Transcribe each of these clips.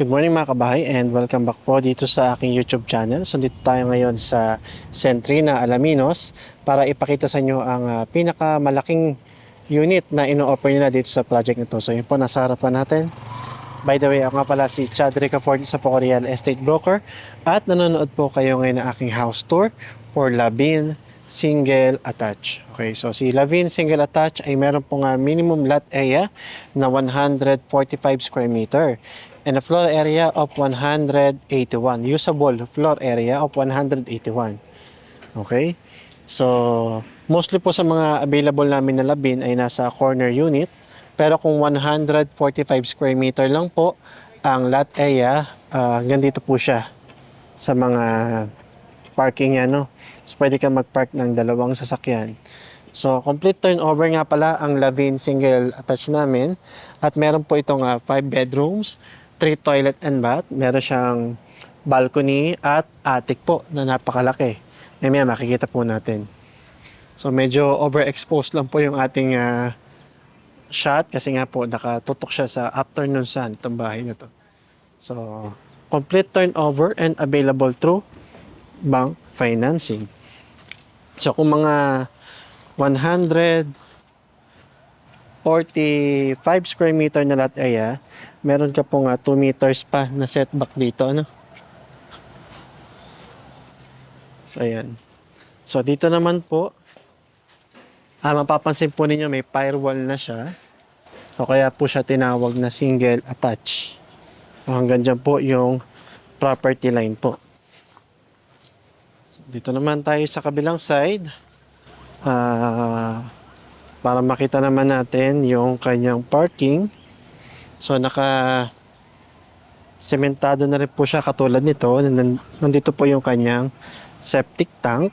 Good morning mga kabahay and welcome back po dito sa aking YouTube channel. So dito tayo ngayon sa Centrina, Alaminos para ipakita sa inyo ang pinakamalaking unit na ino-offer nila dito sa project nito. So yun po, nasa harapan natin. By the way, ako nga pala si Chad Ricafort sa Poco Real Estate Broker at nanonood po kayo ngayon ng aking house tour for Lavin Single Attached. Okay, so si Lavin Single Attached ay meron pong minimum lot area na 145 square meter and a floor area of 181. Usable floor area of 181. Okay? So, mostly po sa mga available namin na Lavin ay nasa corner unit. Pero kung 145 square meter lang po ang lot area, ganito po siya sa mga parking ano. So, pwede ka mag-park ng dalawang sasakyan. So, complete turnover nga pala ang Lavin Single Attached namin. At meron po itong 5 bedrooms, 3 toilet and bath. Meron siyang balcony at attic po na napakalaki. Mamaya makikita po natin. So, medyo overexposed lang po yung ating shot kasi nga po nakatutok siya sa afternoon sun itong bahay na to. So, complete turnover and available through bank financing. So, kung mga 145 square meter na lot area, meron ka pong 2 meters pa na setback dito, ano? So, ayan. So, dito naman po, mapapansin po ninyo may firewall na siya. So, kaya po siya tinawag na single attach. So, hanggang dyan po yung property line po. So, dito naman tayo sa kabilang side. Para makita naman natin yung kanyang parking. So, sementado na rin po siya katulad nito. Nandito po yung kanyang septic tank.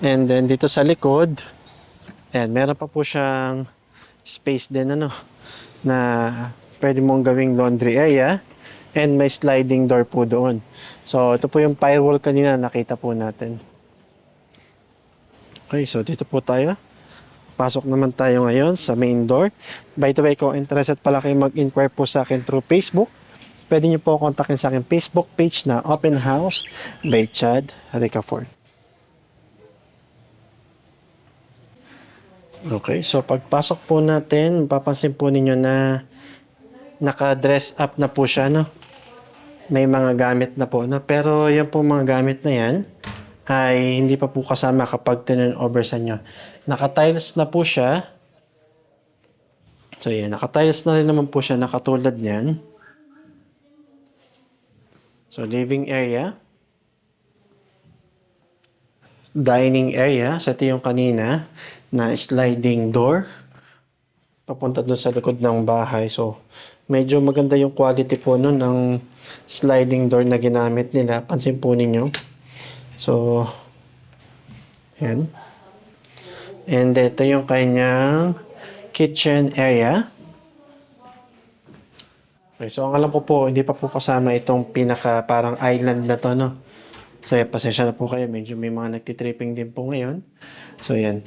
And then dito sa likod, ayan, meron pa po siyang space din ano, na pwede mong gawing laundry area and may sliding door po doon. So ito po yung firewall kanina nakita po natin. Okay, so dito po tayo. Pasok naman tayo ngayon sa main door. By the way, kung interested pala kayo mag-inquire po sa akin through Facebook, pwede niyo po kontakin sa akin Facebook page na Open House by Chad Ricafort. Okay, so pagpasok po natin, papansin po ninyo na naka-dress up na po siya, no? May mga gamit na po, no? Pero yung po mga gamit na yan ay hindi pa po kasama kapag turn over sa inyo. Naka-tiles na po siya. So yan, naka-tiles na rin naman po siya, nakatulad niyan. So living area. Dining area. So ito yung kanina na sliding door. Papunta doon sa likod ng bahay. So medyo maganda yung quality po nun ng sliding door na ginamit nila. Pansin po ninyo. So, yan. And ito yung kanyang kitchen area. Okay, so ang alam ko po, hindi pa po kasama itong pinaka parang island na to, no? So, yan, pasensya na po kayo. Medyo may mga nagtitripping din po ngayon. So, yan.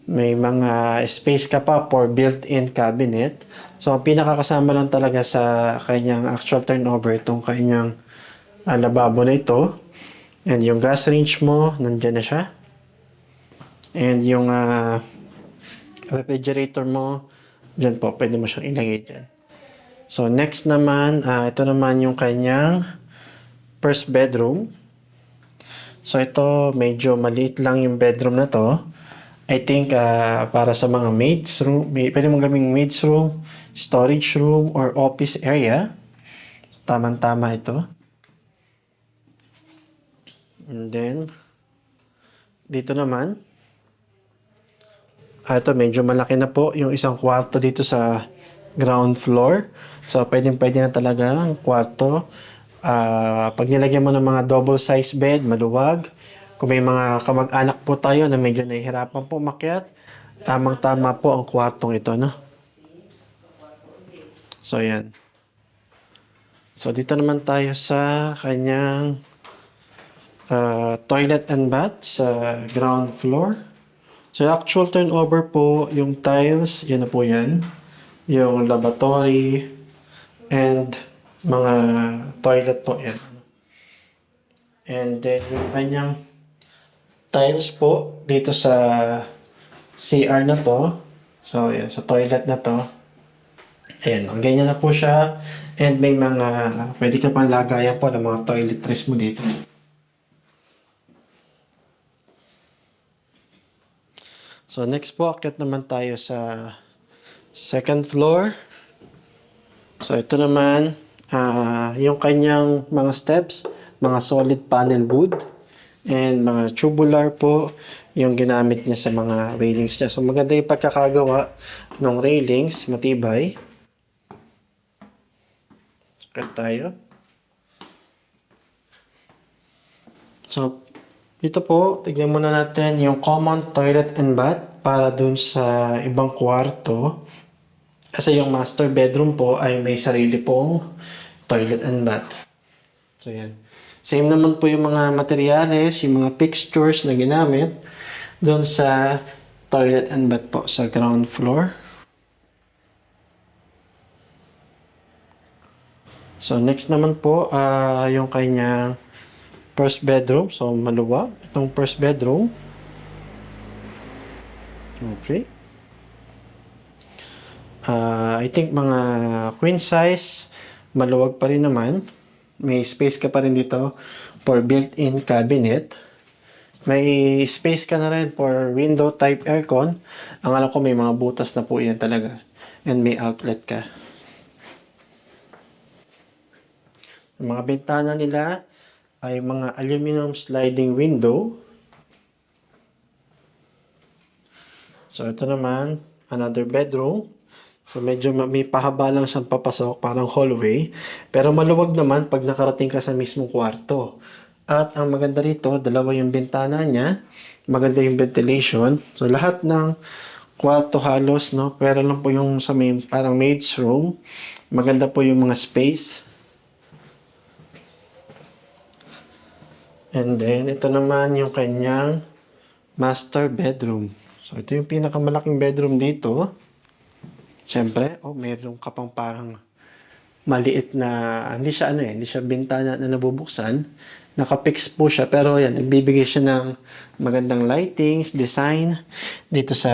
May mga space ka pa for built-in cabinet. So, ang pinakakasama lang talaga sa kanyang actual turnover, itong kanyang lababo na ito. And yung gas range mo, nandyan na siya. And yung refrigerator mo, dyan po, pwede mo siyang ilagay dyan. So, next naman, ito naman yung kanyang first bedroom. So, ito, medyo maliit lang yung bedroom na to. I think para sa mga maids room, pwede mong gawing maids room, storage room, or office area. Tamang-tama ito. And then, dito naman, ito medyo malaki na po yung isang kwarto dito sa ground floor. So, pwede na talaga ang kwarto. Pag nilagyan mo ng mga double size bed, maluwag. Kung may mga kamag-anak po tayo na medyo nahihirapan po umakyat, tamang-tama po ang kwartong ito, no? So, yan. So, dito naman tayo sa kanyang toilet and bath sa ground floor. So, actual turnover po, yung tiles, yan na po yan. yung lavatory, and mga toilet po yan. And then yung kanyang tiles po dito sa CR na to. So, yan, sa toilet na to. Ayan, ganyan na po siya. And may mga, pwede ka pang lagayan po ng mga toiletries mo dito. So, next po, akit naman tayo sa second floor. So, ito naman, yung kanyang mga steps, mga solid panel wood, and mga tubular po yung ginamit niya sa mga railings niya. So, maganda yung pagkakagawa ng railings, matibay. Akit tayo. So, dito po, tignan muna natin yung common toilet and bath para dun sa ibang kwarto. Kasi yung master bedroom po ay may sarili pong toilet and bath. So, yan. Same naman po yung mga materyales, yung mga fixtures na ginamit dun sa toilet and bath po sa ground floor. So, next naman po, yung kanyang first bedroom. So, maluwag. Itong first bedroom. Okay. I think mga queen size, maluwag pa rin naman. May space ka pa rin dito for built-in cabinet. May space ka na rin for window type aircon. Ang alam ko may mga butas na po yan talaga. And may outlet ka. Ang mga bintana nila ay mga aluminum sliding window. So, ito naman, another bedroom. So, medyo may pahaba lang siyang papasok, parang hallway. Pero maluwag naman pag nakarating ka sa mismong kwarto. At ang maganda rito, dalawa yung bintana niya. Maganda yung ventilation. So, lahat ng kwarto halos, no? Pero lang po yung sa may, parang maid's room. Maganda po yung mga space. And then, ito naman yung kanyang master bedroom. So, ito yung pinakamalaking bedroom dito. Siyempre, meron ka pang parang maliit na, hindi siya hindi siya bintana na nabubuksan. Naka-fix po siya, pero yan, nagbibigay siya ng magandang lightings, design dito sa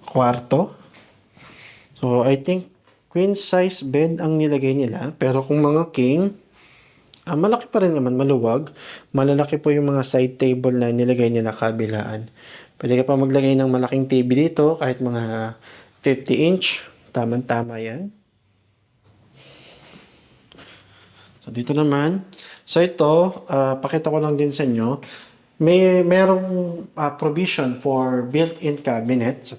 kwarto. So, I think queen size bed ang nilagay nila, pero kung mga king, malaki pa rin naman, maluwag. Malalaki po yung mga side table na nilagay nila kabilaan. Pwede ka pa maglagay ng malaking TV dito, kahit mga 50-inch. Tama-tama yan. So, dito naman. So, ito, pakita ko lang din sa inyo. Merong provision for built-in cabinet. So,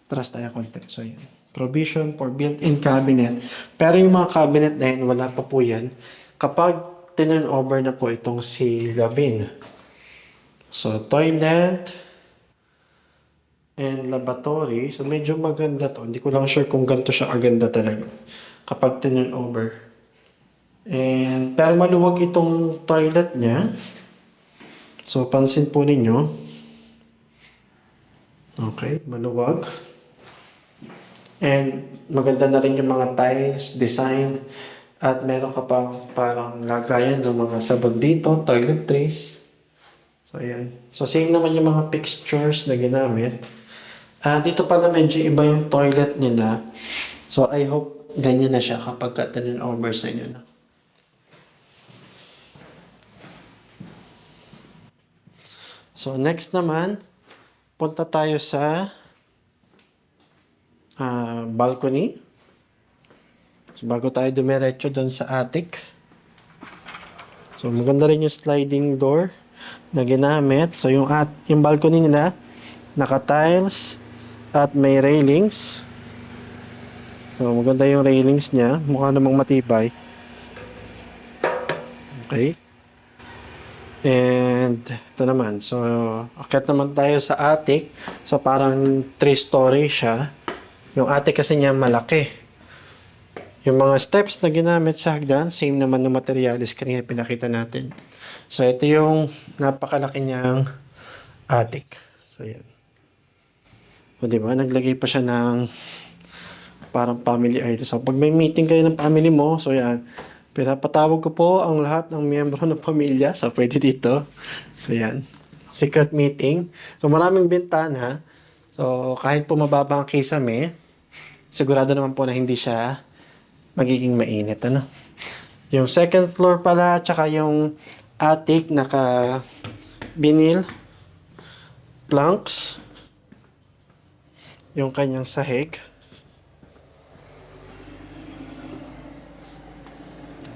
tras tayo konti. So, yan. Provision for built-in cabinet. Pero yung mga cabinet na yan, wala pa po yan. Kapag turn over na po itong si Lavin. So, toilet and lavatory. So, medyo maganda to. Hindi ko lang sure kung ganito siya aganda talaga kapag turn over. And, pero maluwag itong toilet niya. So, pansin po ninyo. Okay, maluwag. And, maganda na rin yung mga tiles, design. At meron ka pang parang lagayan ng mga sabon dito, toiletries. So, ayan. So, same naman yung mga fixtures na ginamit. Dito pala medyo iba yung toilet nila. So, I hope ganyan na siya kapag turn over sa inyo na. So, next naman, punta tayo sa balcony. So, bago tayo dumiretso doon sa attic. So, maganda rin yung sliding door na ginamit. So, yung balcony nila, naka-tiles at may railings. So, maganda yung railings niya. Mukha namang matibay. Okay. And, ito naman. So, akyat naman tayo sa attic. So, parang 3-story siya. Yung attic kasi niya malaki. Yung mga steps na ginamit sa hagdan, same naman ng materialis kanina pinakita natin. So, ito yung napakalaki niyang attic. So, yan. O, diba? Naglagay pa siya ng parang family area. So, pag may meeting kayo ng family mo, so yan, pinapatawag ko po ang lahat ng miyembro ng pamilya. So, pwede dito. So, yan. Secret meeting. So, maraming bintana. So, kahit po mababa ang kisame, sigurado naman po na hindi siya magiging mainit. Ano? Yung second floor pala, tsaka yung attic, naka vinyl planks. Yung kanyang sahig.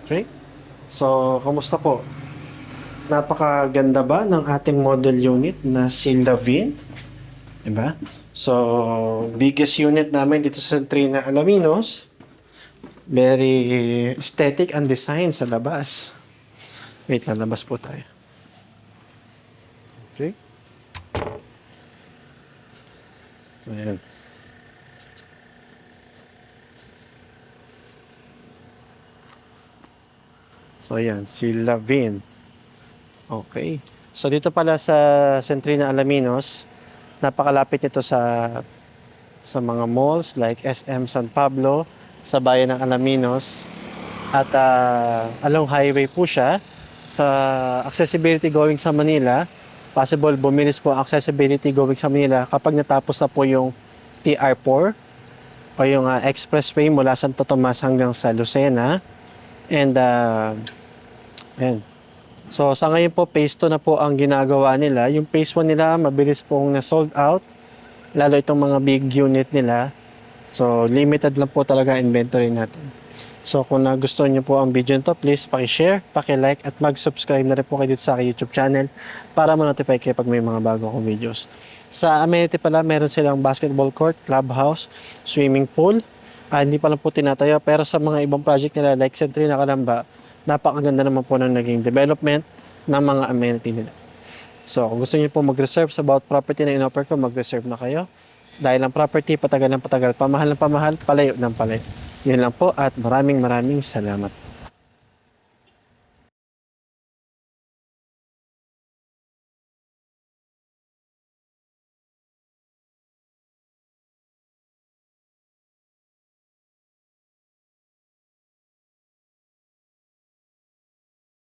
Okay? So, kumusta po? Napakaganda ba ng ating model unit na si Lavin? Diba? So, biggest unit namin dito sa Centrina Alaminos. Very aesthetic and design sa labas. Wait lang, labas po tayo. Okay? So, ayan. So, ayan, si Lavin. Okay. So, dito pala sa Centrina Alaminos, napakalapit ito sa mga malls like SM San Pablo, sa bayan ng Alaminos. At along highway po siya. Sa accessibility going sa Manila, possible bumilis po ang accessibility going sa Manila kapag natapos na po yung TR4 o yung expressway mula Santo Tomas hanggang sa Lucena. And ayan. So sa ngayon po, phase 2 na po ang ginagawa nila. Yung phase 1 nila, mabilis pong na-sold out. Lalo itong mga big unit nila. So limited lang po talaga inventory natin. So kung nagustuhan niyo po ang video nito, please paki-share, paki-like at mag-subscribe na rin po kayo dito sa aking YouTube channel para ma-notify kayo pag may mga bago akong videos. Sa amenity pala, meron silang basketball court, clubhouse, swimming pool. Hindi pa lang po tinatayo, pero sa mga ibang project nila like Centrina Calamba, napakaganda naman po ng naging development ng mga amenity nila. So kung gusto niyo po mag-reserve sa about property na in-offer ko, mag-reserve na kayo. Dahil ang property, patagal ng patagal, pamahal ng pamahal, palayo ng palayo. Yun lang po at maraming salamat.